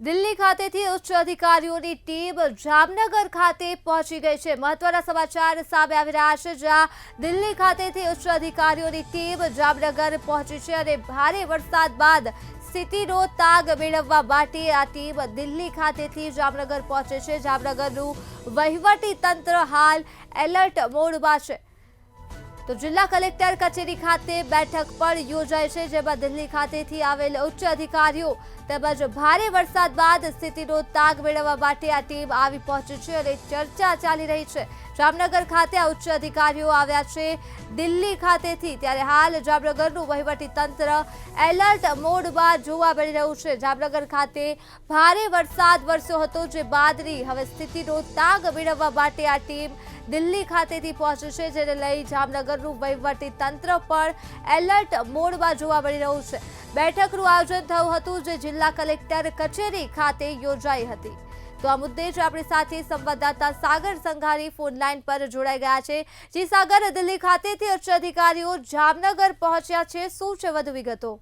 દિલ્હી ખાતેથી ઉચ્ચ અધિકારીઓની ટીમ જામનગર ખાતે પહોંચી ગઈ છે। મહત્વના સમાચાર સામે આવી રહ્યા છે, જ્યાં દિલ્હી ખાતેથી ઉચ્ચ અધિકારીઓની ટીમ જામનગર પહોંચી છે અને ભારે વરસાદ બાદ સ્થિતિનો તાગ મેળવવા માટે આ ટીમ દિલ્હી ખાતેથી જામનગર પહોંચે છે। જામનગરનું વહીવટી તંત્ર હાલ એલર્ટ મોડમાં છે। તો જિલ્લા કલેક્ટર કચેરી ખાતે બેઠક પણ યોજાઈ છે, જેમાં દિલ્હી ખાતેથી આવેલ ઉચ્ચ અધિકારીઓ તેમજ ભારે વરસાદ બાદ સ્થિતિનો તાગ મેળવવા માટે આ ટીમ આવી પહોંચી છે અને ચર્ચા ચાલી રહી છે। જામનગર ખાતે આ ઉચ્ચ અધિકારીઓ આવ્યા છે દિલ્હી ખાતેથી, ત્યારે હાલ જામનગરનું વહીવટી તંત્ર એલર્ટ મોડમાં જોવા મળી રહ્યું છે। જામનગર ખાતે ભારે વરસાદ વરસ્યો હતો, જે બાદની હવે સ્થિતિનો તાગ મેળવવા માટે આ ટીમ દિલ્હી ખાતેથી પહોંચી છે, જેને લઈ જામનગરનું વહીવટી તંત્ર પણ એલર્ટ મોડમાં જોવા મળી રહ્યું છે। બેઠકનું આયોજન થયું હતું, જે જિલ્લા કલેક્ટર કચેરી ખાતે યોજાઈ હતી। તો આ મુદ્દે જ આપણી સાથે સંવાદદાતા સાગર સંઘાણી ફોન લાઈન પર જોડાઈ ગયા છે। જી સાગર, દિલ્હી ખાતેથી ઉચ્ચ અધિકારીઓ જામનગર પહોંચ્યા છે, શું છે વધુ વિગતો?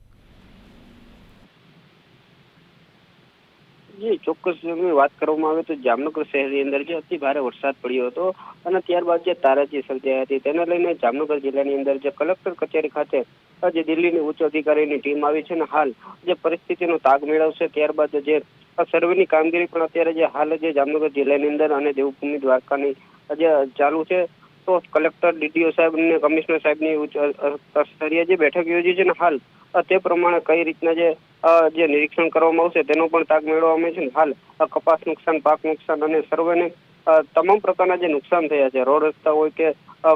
જી ચોક્કસ વાત કરવામાં આવે તો જામનગર શહેરની અંદર જે અતિ ભારે વરસાદ પડ્યો હતો અને ત્યારબાદ જે તારાજી સર્જાઈ હતી, તેને લઈને જામનગર જિલ્લાની અંદર જે કલેક્ટર કચેરી ખાતે જે દિલ્હીની ઉચ્ચ અધિકારીની ટીમ આવી છે અને હાલ જે પરિસ્થિતિનો તાગ મેળવશે, ત્યારબાદ જે સર્વેની કામગીરી પણ અત્યારે જે હાલ જે જામનગર જિલ્લાની અંદર અને દેવભૂમિ દ્વારકાની જે ચાલુ છે, તો કલેક્ટર, ડીડીઓ સાહેબ અને કમિશનર સાહેબની ઉચ્ચ સ્તરીય જે બેઠક યોજી છે ને હાલ તે પ્રમાણે કઈ રીતના જે નિરીક્ષણ કરવામાં આવશે તેનો પણ તાગ મેળવવામાં આવે છે। હાલ કપાસ નુકસાન, પાક નુકસાન અને સર્વેને તમામ પ્રકારના જે નુકસાન થયા છે, રોડ રસ્તા હોય કે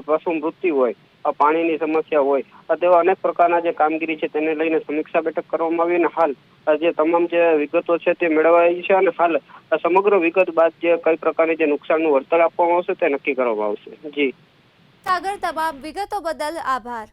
પશુ મૃત્યુ હોય, પાણીની સમસ્યા હોય, તેવા અનેક પ્રકારના જે કામગીરી છે તેને લઈને સમીક્ષા બેઠક કરવામાં આવી અને હાલ જે તમામ જે વિગતો છે તે મેળવાઈ છે અને હાલ સમગ્ર વિગત બાદ જે કઈ પ્રકારની જે નુકસાનનું વળતર આપવામાં આવશે તે નક્કી કરવામાં આવશે। જી સાગર, તમામ વિગતો બદલ આભાર।